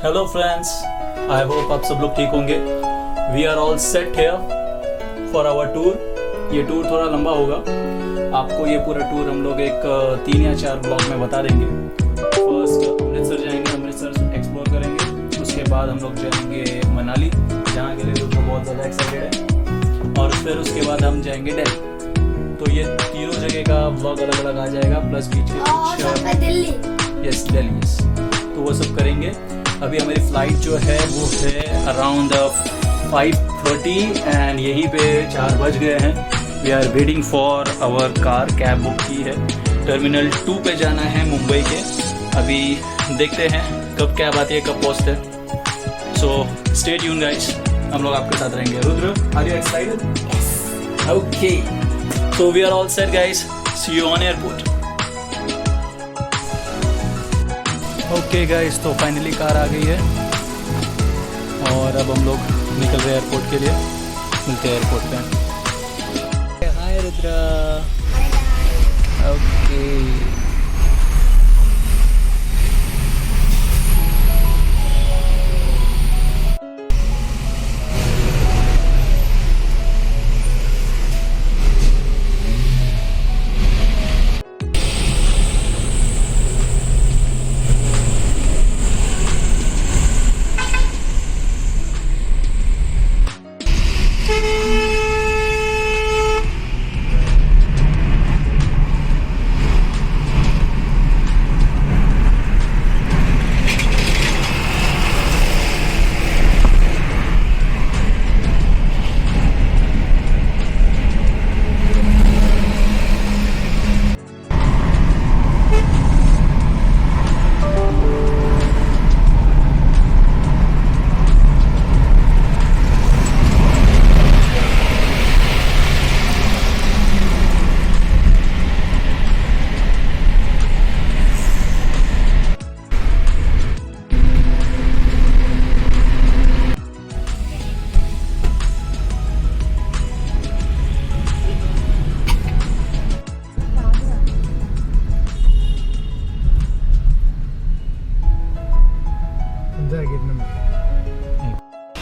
Hello friends, I hope आप सब लोग ठीक होंगे। We are all set here for our tour. ये टूर थोड़ा लंबा होगा, आपको ये पूरा टूर हम लोग एक 3 या 4 ब्लॉक में बता देंगे। फर्स्ट अमृतसर जाएंगे, अमृतसर एक्सप्लोर करेंगे। उसके बाद हम लोग जाएंगे मनाली, जहाँ के लिए तो बहुत ज़्यादा एक्साइटेड है। और फिर उसके बाद हम जाएंगे दिल्ली। तो ये तीनों जगह का ब्लॉग अलग अलग आ जाएगा, प्लस बीच के कुछ दिल्ली। Yes Delhi, yes. तो वो सब करेंगे। अभी हमारी फ़्लाइट जो है वो है अराउंड 5:30 एंड यहीं पे 4 बज गए हैं। We are waiting for our car, cab book की है। टर्मिनल 2 पे जाना है मुंबई के। अभी देखते हैं कब कैब आती है, कब पहुँचते हैं। सो स्टे ट्यून गाइस, हम लोग आपके साथ रहेंगे। Rudra, are you excited? Okay, so we are all set guys, see you on airport. Okay guys, तो फाइनली कार आ गई है और अब हम लोग निकल रहे हैं एयरपोर्ट के लिए। मिलते हैं एयरपोर्ट पे। Hi Rudra. Okay,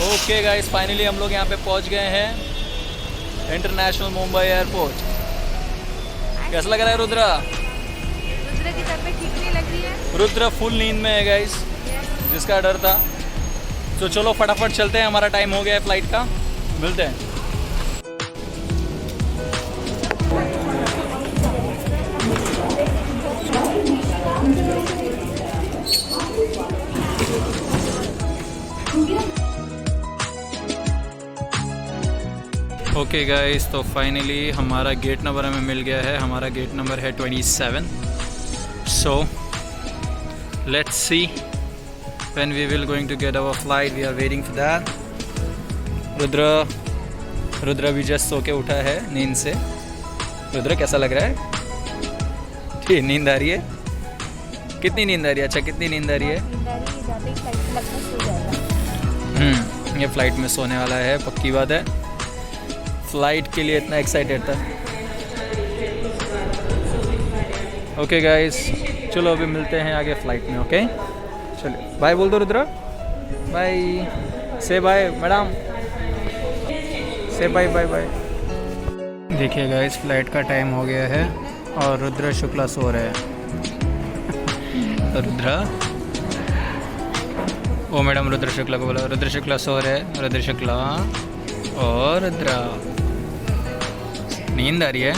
okay guys, finally हम लोग यहाँ पे पहुँच गए हैं इंटरनेशनल मुंबई एयरपोर्ट। कैसा लग रहा है रुद्रा? रुद्र की तबीयत ठीक नहीं लग रही है। रुद्र फुल नींद में है गाइस, जिसका डर था। तो चलो फटाफट चलते हैं, हमारा टाइम हो गया है फ्लाइट का। मिलते हैं। ओके गाइस, तो फाइनली हमारा गेट नंबर हमें मिल गया है। हमारा गेट नंबर है 27। So let's see when we will going to get our flight. We are waiting for that. Rudra भी जस्ट सो के उठा है नींद से। रुद्र कैसा लग रहा है? ठीक नींद आ रही है? कितनी नींद आ रही है? अच्छा, कितनी नींद आ रही है? ये फ्लाइट में सोने वाला है, पक्की बात है। फ्लाइट के लिए इतना एक्साइटेड था। ओके गाइस, चलो अभी मिलते हैं आगे फ्लाइट में। ओके चलिए, बाय बोल दो रुद्र। बाय, से बाय मैडम, से बाय बाय बाय। देखिए गाइस, फ्लाइट का टाइम हो गया है और रुद्र शुक्ला सो रहे हैं। रुद्र, ओ मैडम, रुद्र शुक्ला को बोला। रुद्र शुक्ला सो रहे हैं। रुद्र शुक्ला और रुद्र, नींद आ रही है?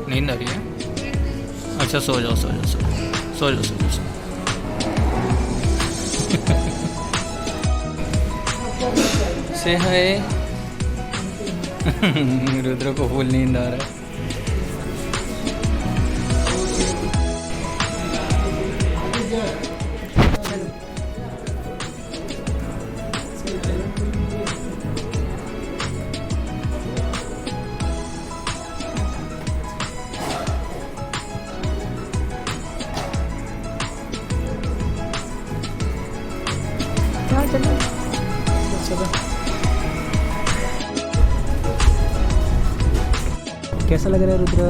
नींद आ रही है? अच्छा, सो जाओ सो जाओ सो जाओ सो जाओ सो जाओ। से हाय। रुद्र को फुल नींद आ रहा है। कैसा लग रहा है रुद्र?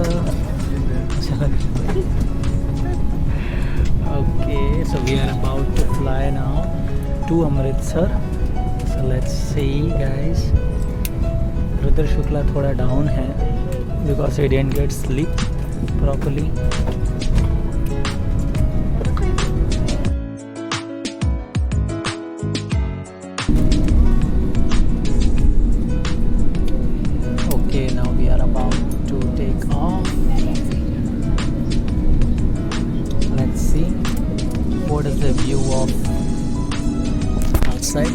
अच्छा लग रहा है। Okay, so we are about to fly now to Amritsar. So let's see guys. Rudra Shukla थोड़ा डाउन है because he didn't get sleep properly. Okay, now we are about to take off. Let's see what is the view of outside.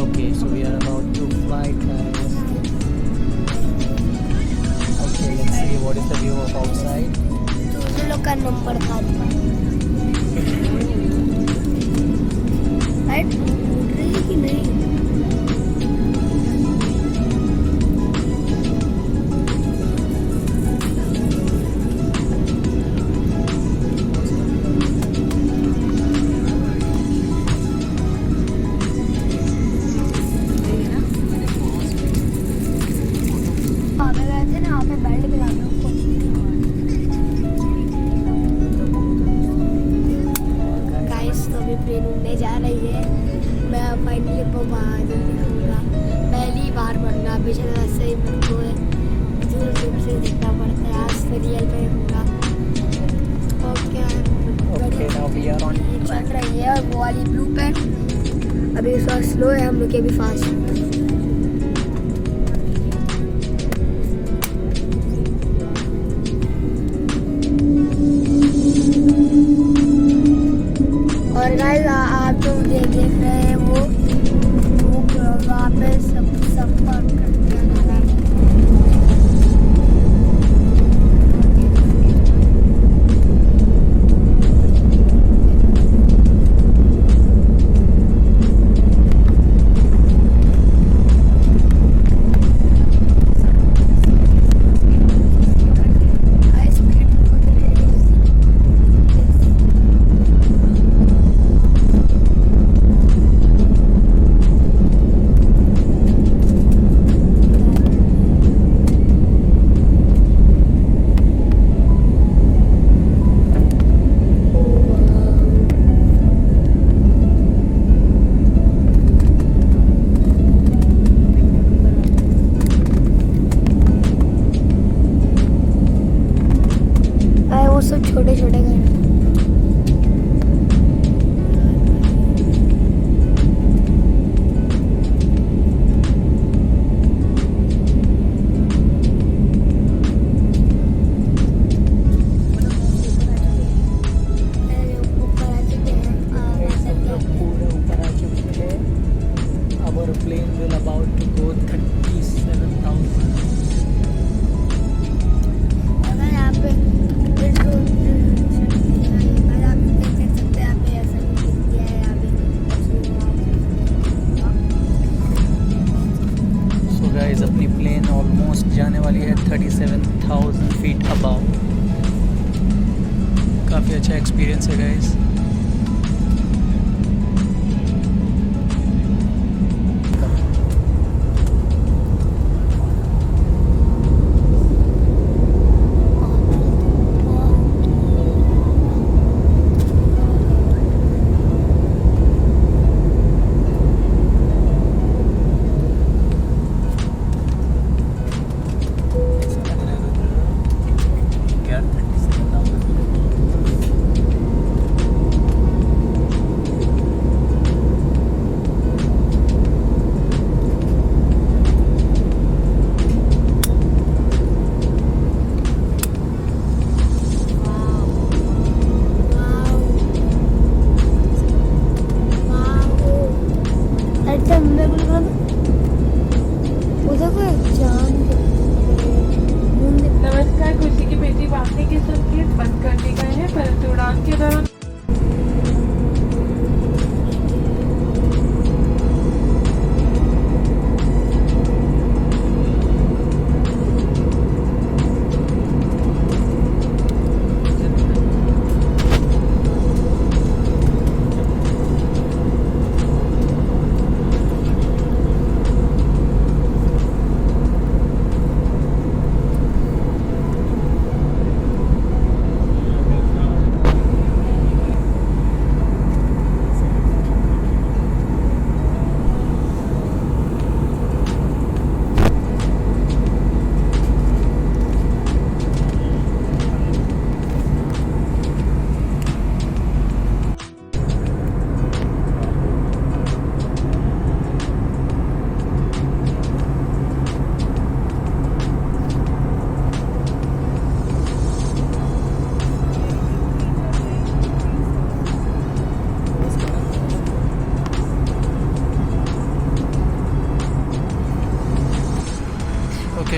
Okay, so we are about to fly guys. Okay, let's see what is the view of outside. दूसरे लोग का number था right उड़ रही है कि नहीं आगे गए थे ना यहाँ पे बेल्ट पे जाना गाइस तो अभी प्लेन उड़ने जा रही है मैं फाइनली बाहर दिखूंगा पहली बार बनना पिछले रास्ते ही मेरे को दूर दूर से देखना पड़ता है आज तो रियल में होगा Okay, now we are on चल रही है और वो वाली ब्लू पेन अभी उसका स्लो है हम लोग के अभी फास्ट और गाइस आप जो देख रहे हैं वो वहाँ पे सब करते हैं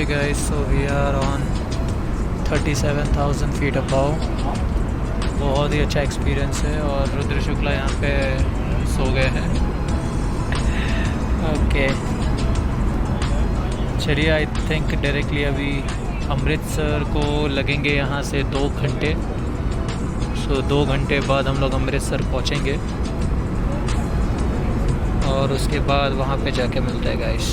Okay guys, so we are on 37,000 feet above. बहुत ही अच्छा एक्सपीरियंस है और रुद्र शुक्ला यहाँ पे सो गए हैं. ओके चलिए, आई थिंक डायरेक्टली अभी अमृतसर को लगेंगे यहाँ से 2 घंटे. सो 2 घंटे बाद हम लोग अमृतसर पहुँचेंगे और उसके बाद वहाँ पे जाके मिलते हैं गाइस.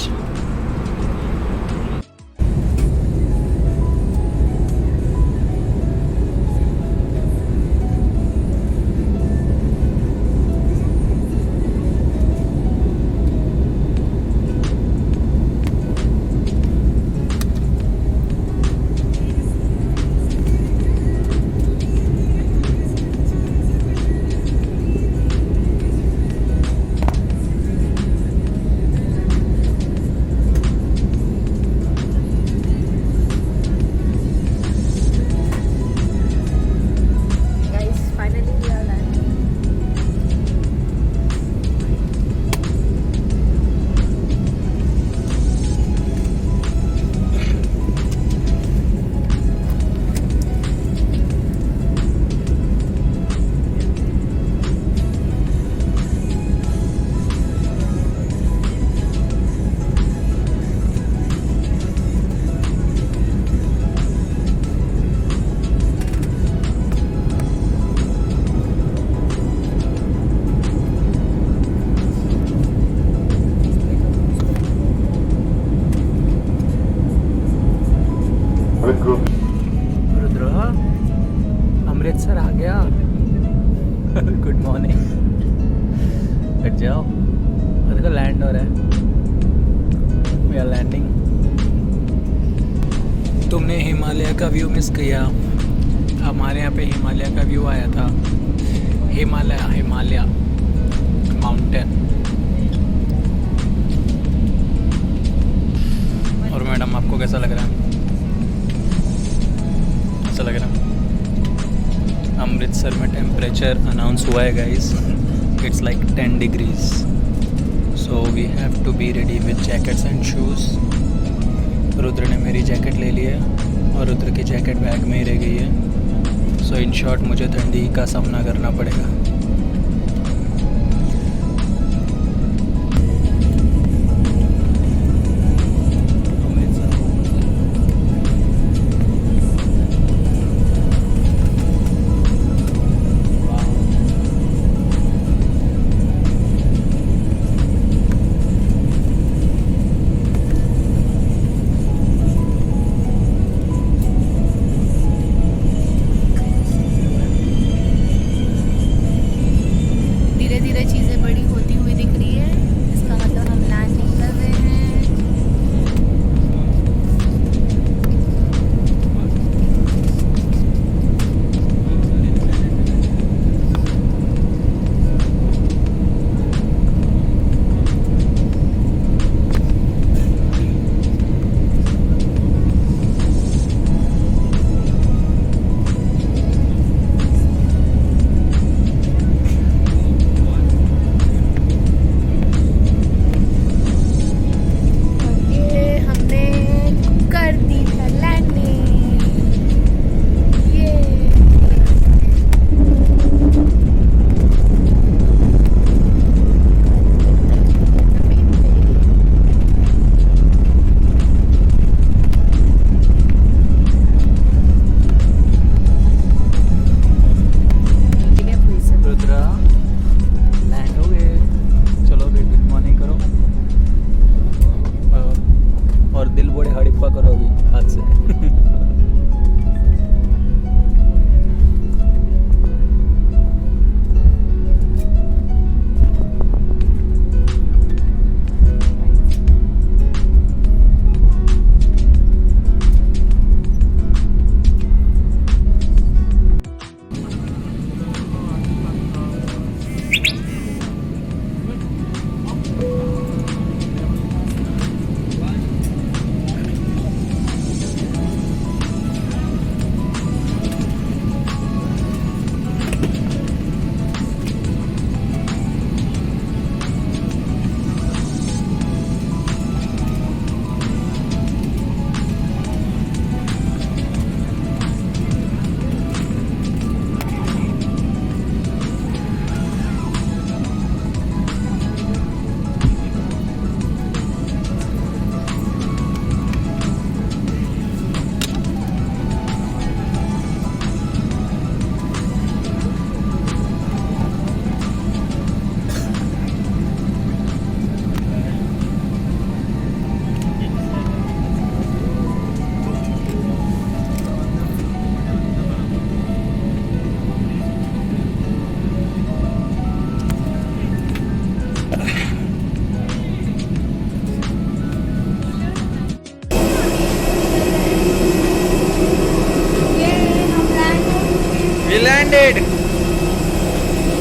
रुद्र अमृतसर आ गया. Good morning. बैठ जाओ. देखो लैंड हो रहा है. We are landing. तुमने हिमालय का व्यू मिस किया. हमारे यहाँ पे हिमालय का व्यू आया था. हिमालय माउंटेन. और मैडम आपको कैसा लग रहा है? ऐसा लग रहा है. अमृतसर में टेम्परेचर अनाउंस हुआ है guys. It's like 10 degrees. So we have to be ready with jackets and shoes. Rudra ने मेरी जैकेट ले ली है और रुद्र की जैकेट बैग में ही रह गई है. सो इन शॉर्ट मुझे ठंडी का सामना करना पड़ेगा.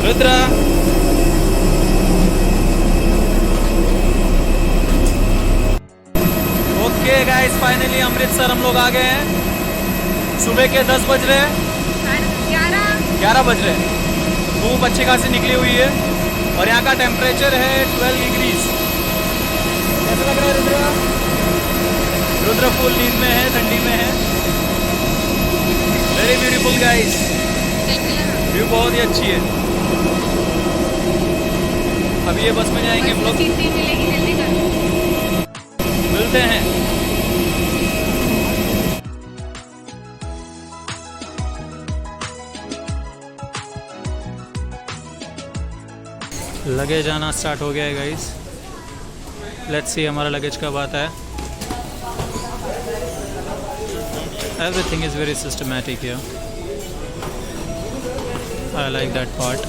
Rudra okay guys, finally Amritsar हम लोग आ गए हैं। सुबह के 10 बज रहे हैं, 11 बज रहे हैं। धूप अच्छी खासी निकली हुई है और यहाँ का टेम्परेचर है 12 डिग्रीज। कैसा लग रहा है रुद्रा? रुद्रा फुल नींद में है, ठंडी में है। वेरी ब्यूटीफुल गाइस, व्यू बहुत ही अच्छी है। अभी ये बस में जाएंगे हम लोग, मिलते हैं। लगेज आना स्टार्ट हो गया है गाइस। लेट्स सी हमारा लगेज कब आता है। Everything is very systematic here. I like that part.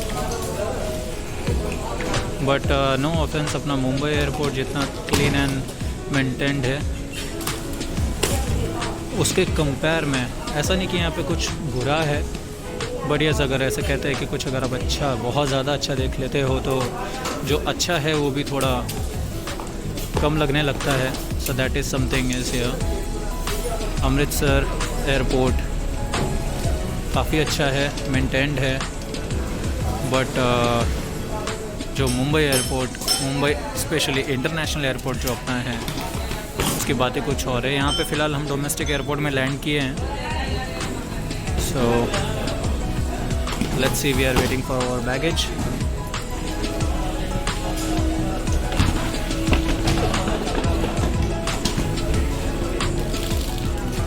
But no offence, अपना मुंबई एयरपोर्ट जितना क्लीन एंड मेंटेन्ड है उसके कंपेयर में ऐसा नहीं कि यहाँ पे कुछ बुरा है, बट यस अगर ऐसे कहते हैं कि कुछ अगर आप अच्छा बहुत ज़्यादा अच्छा देख लेते हो तो जो अच्छा है वो भी थोड़ा कम लगने लगता है। So that is something is here. Amritsar airport काफ़ी अच्छा है, मेंटेन्ड है, बट जो Mumbai airport, Mumbai specially international airport जो अपना है उसकी बातें कुछ और है। यहाँ पे फ़िलहाल हम डोमेस्टिक एयरपोर्ट में लैंड किए हैं। So let's see, we are waiting for our baggage.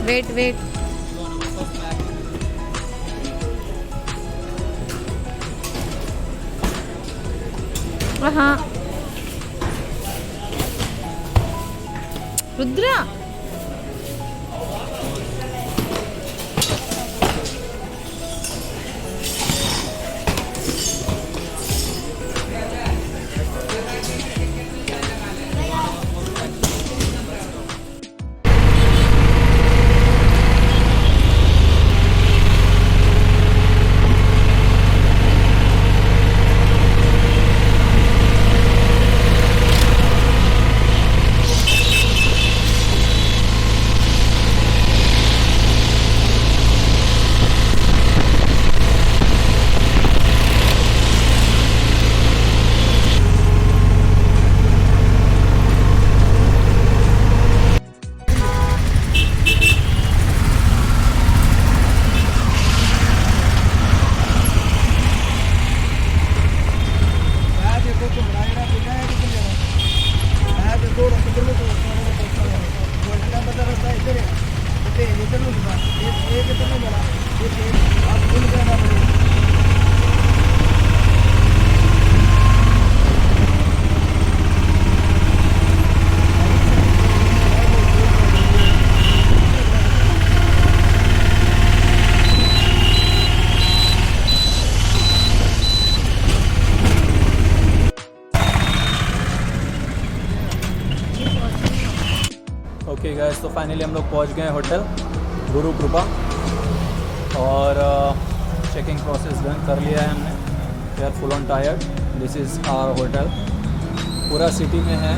Wait हाँ रुद्रा ओके गाइस, तो फाइनली हम लोग पहुंच गए होटल गुरु कृपा और चेकिंग प्रोसेस डन कर लिया है हमने। We are full on tired. This is our hotel, पूरा सिटी में है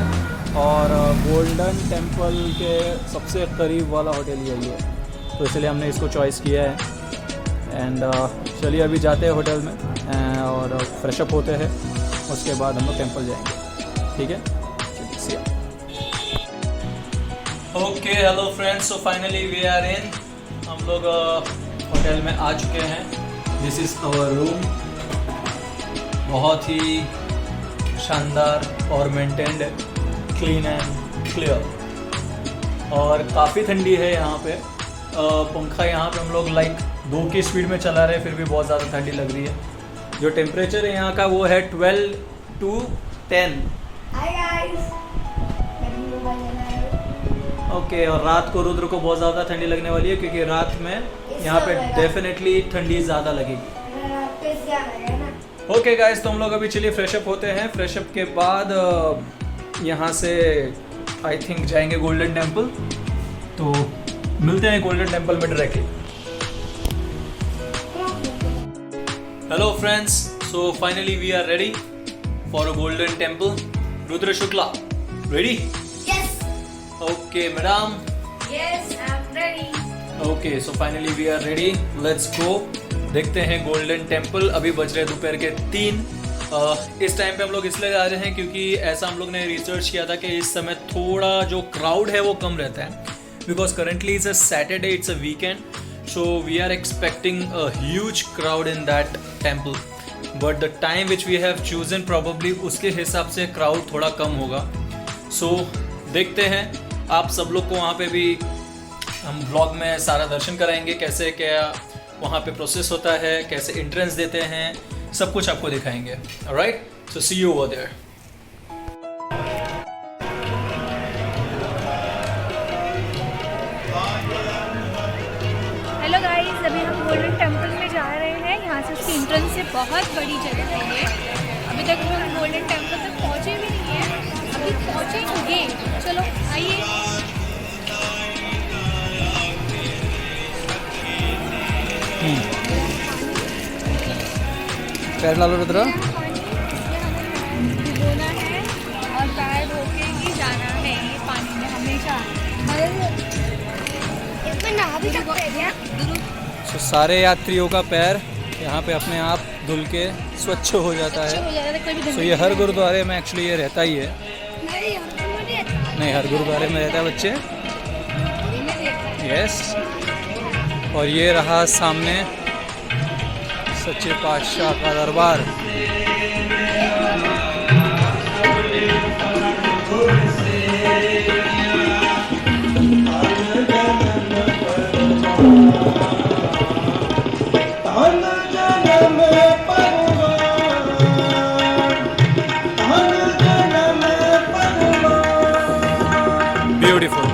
और गोल्डन टेम्पल के सबसे करीब वाला होटल यही है, तो इसलिए हमने इसको चॉइस किया है। एंड चलिए अभी जाते हैं होटल में और फ्रेशअप होते हैं, उसके बाद हम लोग टेम्पल जाएंगे। ठीक है, okay hello friends, so finally we are in. हम लोग होटल में आ चुके हैं। दिस इज़ आवर रूम, बहुत ही शानदार और मेंटेन्ड, क्लीन एंड क्लियर और काफ़ी ठंडी है यहाँ पे। पंखा यहाँ पे हम लोग लाइक 2 की स्पीड में चला रहे हैं, फिर भी बहुत ज़्यादा ठंडी लग रही है। जो टेम्परेचर है यहाँ का वो है 12 to 10। ओके, और रात को रुद्र को बहुत ज़्यादा ठंडी लगने वाली है क्योंकि रात में यहाँ पे डेफिनेटली ठंडी ज़्यादा लगेगी। ओके गाइस, तो हम लोग अभी चलिए फ्रेशअप होते हैं। फ्रेशअप के बाद यहाँ से आई थिंक जाएंगे गोल्डन टेम्पल, तो मिलते हैं गोल्डन टेम्पल में directly. Hello friends, So finally we are ready for a golden temple. Rudra Shukla, ready? Yes. Okay, madam. Yes, I'm ready. Okay, so finally we are ready. Let's go. देखते हैं golden temple. अभी बज रहे दोपहर के 3. इस time पे हम लोग इसलिए जा रहे हैं क्योंकि ऐसा हम लोग ने रिसर्च किया था कि इस समय थोड़ा जो क्राउड है वो कम रहता है. Because currently it's a Saturday, it's a weekend, so we are expecting a huge crowd in that temple. But the time which we have chosen probably उसके हिसाब से क्राउड थोड़ा कम होगा. सो देखते हैं. आप सब लोग को वहाँ पे भी हम ब्लॉग में सारा दर्शन कराएंगे, कैसे क्या वहाँ पे प्रोसेस होता है, कैसे एंट्रेंस देते हैं, सब कुछ आपको दिखाएंगे. Alright, so see you over there. Hello guys, अभी हम गोल्डन टेम्पल में जा रहे हैं. यहाँ से उसकी एंट्रेंस से बहुत बड़ी जगह है ये. अभी तक हम गोल्डन टेम्पल तक पहुँचे भी नहीं हैं, अभी पहुँचेंगे. चलो आइए. पैर डालो रुद्रा. भिगोना है और पैर धो के ही जाना है ये पानी में हमेशा. इसमें नहा भी सकते हैं क्या? सो सारे यात्रियों का पैर यहाँ पे अपने आप धुल के स्वच्छ हो जाता अच्छे है. हो जाता है, कोई भी सो ये हर गुरुद्वारे में एक्चुअली ये रहता ही है. नहीं, हर गुरुद्वारे में रहता है बच्चे. यस. और ये रहा सामने सच्चे पातशाह का दरबार. ब्यूटीफुल.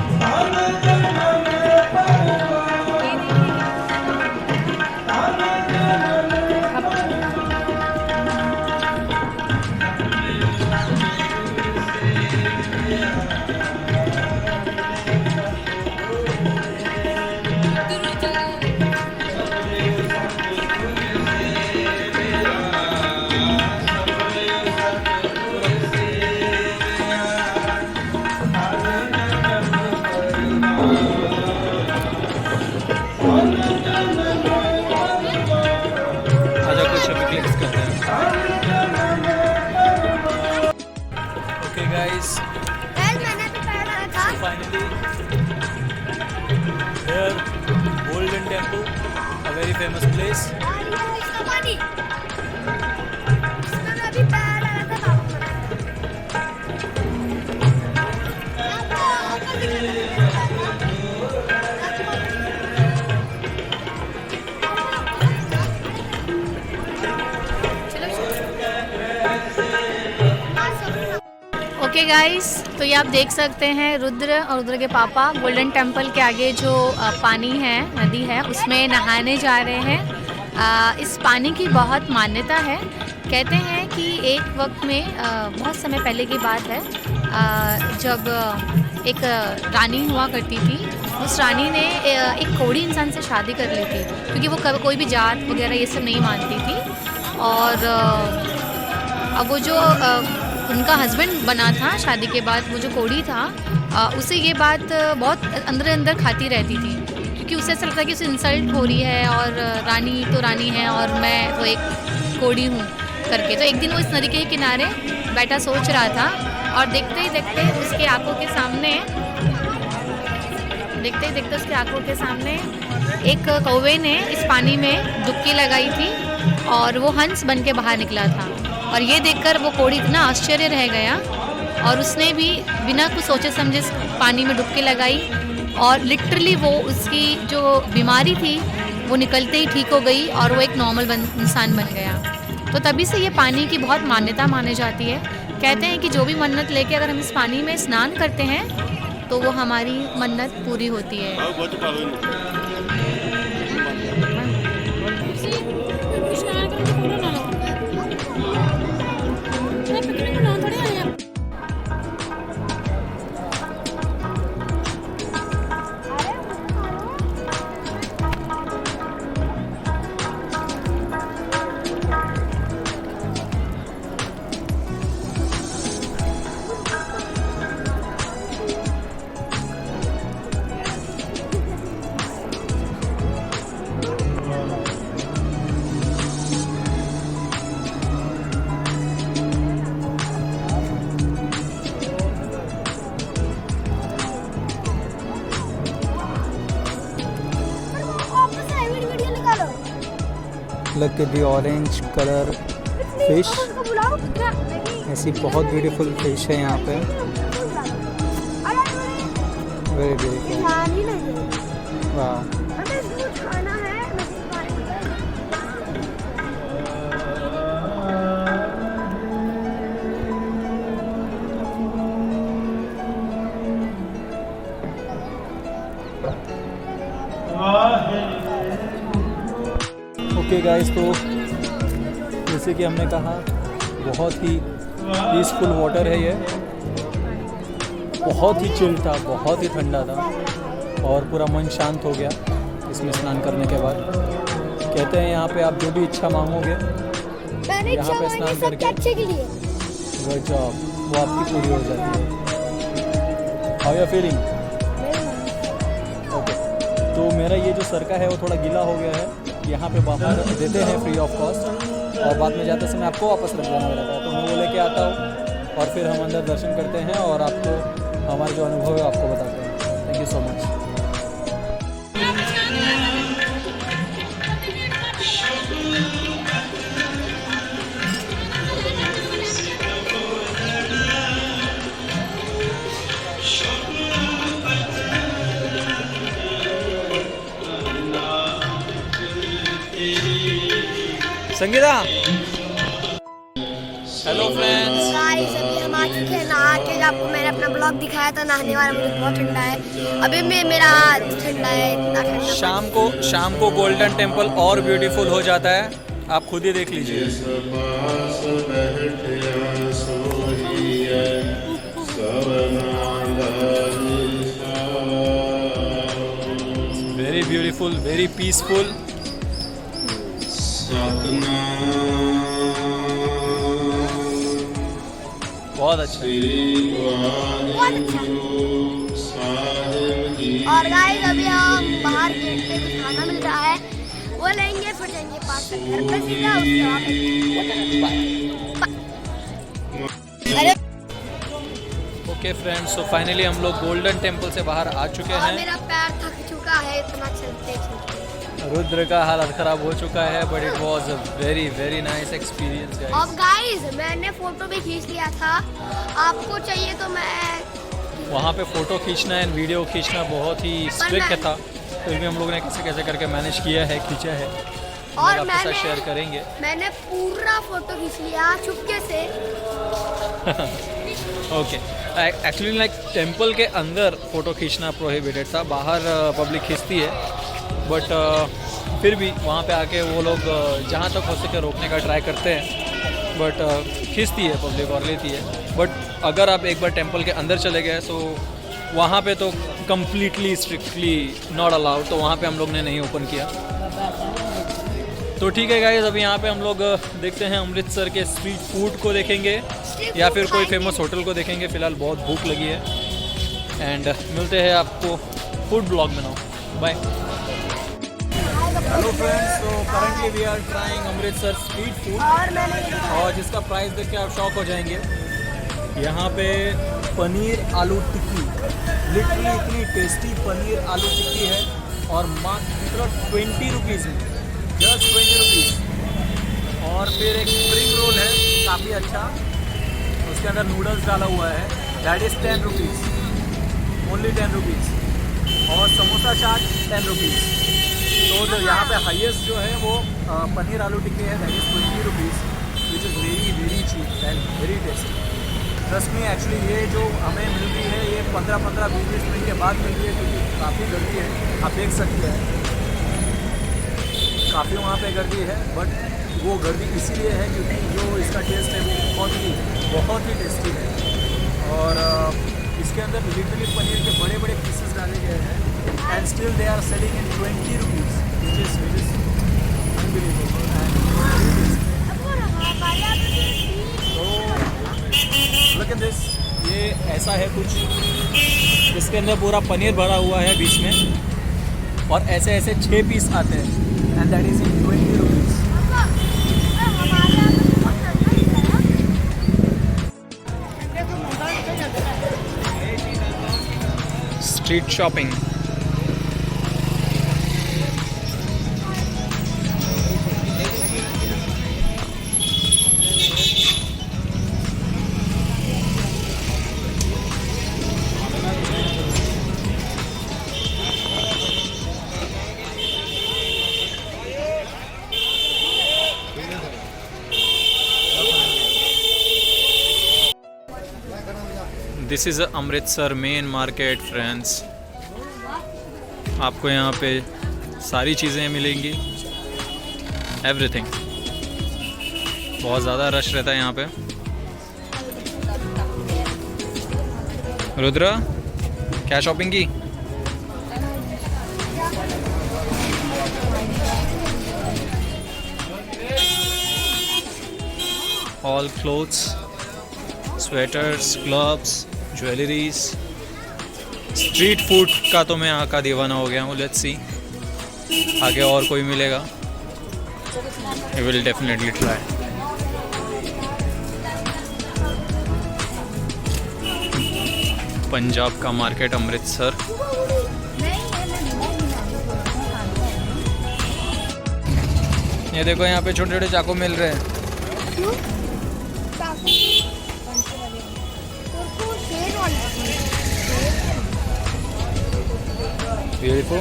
आजा कुछ अभी क्लिक्स करते हैं. ओके गाइस, मैंने भी पैर डाला था. finally here golden temple, a very famous place. और ये है इसका पानी. इसमें मैं अभी पैर डाला था पापा ने. आपको ऊपर दिखा ओके गाइस, तो ये आप देख सकते हैं रुद्र और रुद्र के पापा गोल्डन टेम्पल के आगे जो पानी है, नदी है, उसमें नहाने जा रहे हैं. इस पानी की बहुत मान्यता है. कहते हैं कि एक वक्त में बहुत समय पहले की बात है, जब एक रानी हुआ करती थी. उस रानी ने एक कोढ़ी इंसान से शादी कर ली थी क्योंकि वो कोई भी जात वगैरह ये सब नहीं मानती थी. और अब वो जो उनका हस्बैंड बना था शादी के बाद, वो जो कोढ़ी था, उसे ये बात बहुत अंदर अंदर खाती रहती थी क्योंकि उसे ऐसा लगता कि उसे इंसल्ट हो रही है और रानी तो रानी है और मैं तो एक कोढ़ी हूँ करके. तो एक दिन वो इस नदी के किनारे बैठा सोच रहा था और देखते ही देखते उसके आंखों के सामने एक कौवे ने इस पानी में डुबकी लगाई थी और वो हंस बन के बाहर निकला था. और ये देखकर वो कोढ़ी इतना आश्चर्य रह गया और उसने भी बिना कुछ सोचे समझे पानी में डुबकी लगाई और लिटरली वो उसकी जो बीमारी थी वो निकलते ही ठीक हो गई और वो एक नॉर्मल इंसान बन गया. तो तभी से ये पानी की बहुत मान्यता मानी जाती है. कहते हैं कि जो भी मन्नत लेके अगर हम इस पानी में स्नान करते हैं तो वो हमारी मन्नत पूरी होती है. look at the orange color fish. ऐसी बहुत beautiful fish है यहाँ पे. Very beautiful. Wow. Okay guys, तो जैसे कि हमने कहा बहुत ही पीसफुल वाटर है ये. बहुत ही चिल था, बहुत ही ठंडा था और पूरा मन शांत हो गया इसमें स्नान करने के बाद. कहते हैं यहाँ पे आप जो भी इच्छा मांगोगे यहाँ पे स्नान करके गुड जॉब, वो आपकी पूरी हो जाती है. How you feeling? ओके, तो मेरा ये जो सरका है वो थोड़ा गीला हो गया है. यहाँ पे बाहर देते हैं फ्री ऑफ कॉस्ट और बाद में जाते समय आपको वापस रख देना रहता है. तो मैं वो लेके आता हूँ और फिर हम अंदर दर्शन करते हैं और आपको हमारा जो अनुभव है आपको बताते हैं. Thank you so much. Sangeeta, hello friends. Guys अभी हम आ चुके हैं नहा के. आपको मैंने अपना ब्लॉग दिखाया था नहाने वाला. मुझे बहुत ठंडा है अभी. मेरा ठंडा है, इतना ठंडा. शाम को गोल्डन टेम्पल और ब्यूटीफुल हो जाता है. आप खुद ही देख लीजिए. Very beautiful, very peaceful. बहुत अच्छा. और गाइस अभी हम बाहर गेट पे कुछ खाना मिल रहा है वो लेंगे, फिर जाएंगे पास से घर पे सीधा. अरे ओके फ्रेंड्स, सो फाइनली हम लोग गोल्डन टेम्पल से बाहर आ चुके और हैं. मेरा पैर थक चुका है इतना चलते चलते. रुद्र का हालत ख़राब हो चुका है but it was a very very nice experience guys. अब गाइस मैंने फोटो भी खींच लिया था. आपको चाहिए तो मैं वहाँ पे फ़ोटो खींचना एंड वीडियो खींचना बहुत ही स्ट्रिक्ट था. फिर भी हम लोग ने कैसे कैसे करके मैनेज किया है, खींचा है. और आपके साथ शेयर करेंगे. मैंने पूरा फोटो खींच लिया चुपके से. ओके, एक्चुअली लाइक टेम्पल के अंदर फ़ोटो खींचना प्रोहिबिटेड था. बाहर पब्लिक खींचती है बट फिर भी वहाँ पे आके वो लोग जहाँ तक हो सके रोकने का ट्राई करते हैं बट खींचती है पब्लिक और लेती है. बट अगर आप एक बार टेम्पल के अंदर चले गए तो वहाँ पे तो कम्प्लीटली स्ट्रिक्टली नॉट अलाउड. तो वहाँ पे हम लोग ने नहीं ओपन किया. तो ठीक है गाइस, अभी यहाँ पे हम लोग देखते हैं अमृतसर के स्ट्रीट फूड को देखेंगे या फिर कोई फेमस होटल को देखेंगे. फ़िलहाल बहुत भूख लगी है एंड मिलते हैं आपको फूड ब्लॉग में नाउ. बाय. हेलो फ्रेंड्स, तो currently we are trying Amritsar street food और जिसका प्राइस देख के आप शॉक हो जाएंगे. यहाँ पे पनीर आलू टिक्की, लिटरली इतनी टेस्टी पनीर आलू टिक्की है और मात्र 20 रुपीज़ में, जस्ट 20 रुपीज़. और फिर एक स्प्रिंग रोल है काफ़ी अच्छा, उसके अंदर नूडल्स डाला हुआ है, that is 10 rupees, only 10 rupees. और समोसा चाट 10 रुपीज़. तो जो यहाँ पे हाईएस्ट जो है वो पनीर आलू टिक्की है, that is 20 rupees, which is very very cheap and very tasty. Trust me, actually ये जो हमें मिल रही है ये 15-20 मिनट के बाद मिल रही है क्योंकि काफ़ी गर्दी है. आप देख सकते हैं काफ़ी वहाँ पे गर्दी है. बट वो गर्दी इसीलिए है क्योंकि जो इसका टेस्ट है वो बहुत ही टेस्टी है. और इसके अंदर लिटरली पनीर के बड़े बड़े पीसेस डाले गए हैं and still they are selling in 20 rupees, which is unbelievable and look at this. ये ऐसा है कुछ जिसके अंदर पूरा पनीर भरा हुआ है बीच में और ऐसे ऐसे 6 पीस आते हैं and that is in 20 rupees. Street shopping. This is Amritsar main market friends. आपको यहाँ पे सारी चीज़ें मिलेंगी, एवरीथिंग। बहुत ज़्यादा रश रहता है यहाँ पे। रुद्र, क्या शॉपिंग की? All clothes, sweaters, gloves, jewelleries. Street food का तो मैं यहाँ का दीवाना हो गया हूँ। लेट्स सी आगे और कोई मिलेगा, I will definitely try. Punjab का मार्केट अमृतसर। ये देखो यहाँ पे छोटे छोटे चाकू मिल रहे हैं। Beautiful.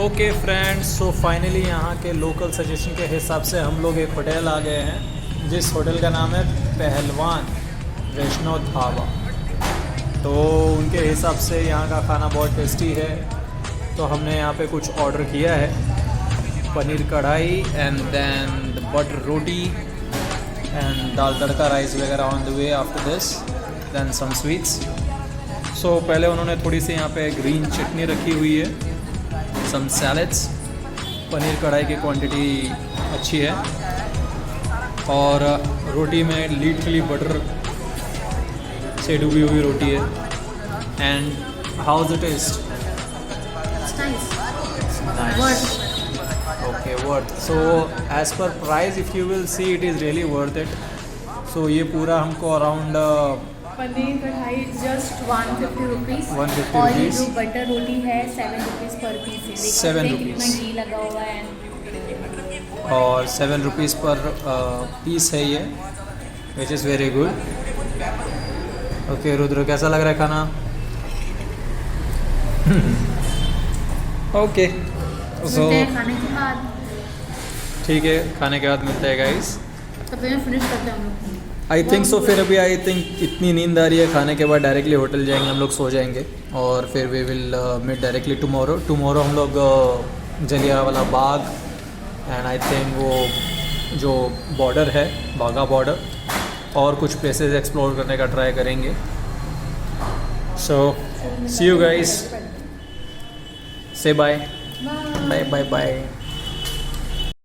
Okay friends, so finally यहाँ के लोकल सजेशन के हिसाब से हम लोग एक होटल आ गए हैं, जिस होटल का नाम है पहलवान वैष्णव ढाबा। तो उनके हिसाब से यहाँ का खाना बहुत टेस्टी है, तो हमने यहाँ पे कुछ ऑर्डर किया है। Paneer kadai and then butter roti and dal tadka rice वगैरह on the way after this, then some sweets. So पहले उन्होंने थोड़ी सी यहाँ पे ग्रीन चटनी रखी हुई है, सम सैलड्स। पनीर कढ़ाई की क्वांटिटी अच्छी है और रोटी में लिटरली बटर से डूबी हुई रोटी है। And how the taste? Okay, worth. So as per price if you will see it is really worth it. So ये पूरा हमको अराउंड पनीर कढ़ाई जस्ट 150 रुपीज़ 150 और ये rupees। जो बटर रोटी है 7 रुपीज़ पर पीस है। 7 देखो rupees। कितना घी लगा हुआ है। और 7 रुपीज़ पर पीस है ये, विच is very good. Okay Rudra, कैसा लग रहा है खाना? ओके, सो मिलते हैं खाने के बाद। ठीक है, खाने के बाद मिलते हैं गाइस। तो फिर फिनिश करते हैं हम लोग। I think so. फिर अभी आई थिंक इतनी नींद आ रही है, खाने के बाद डायरेक्टली होटल जाएंगे हम लोग, सो जाएंगे और फिर we will meet directly tomorrow हम लोग Jallianwala Bagh and I think वो जो बॉर्डर है बाघा बॉर्डर और कुछ प्लेसेस एक्सप्लोर करने का ट्राई करेंगे। सो सी यू गाइस, से बाय बाय बाय बाय।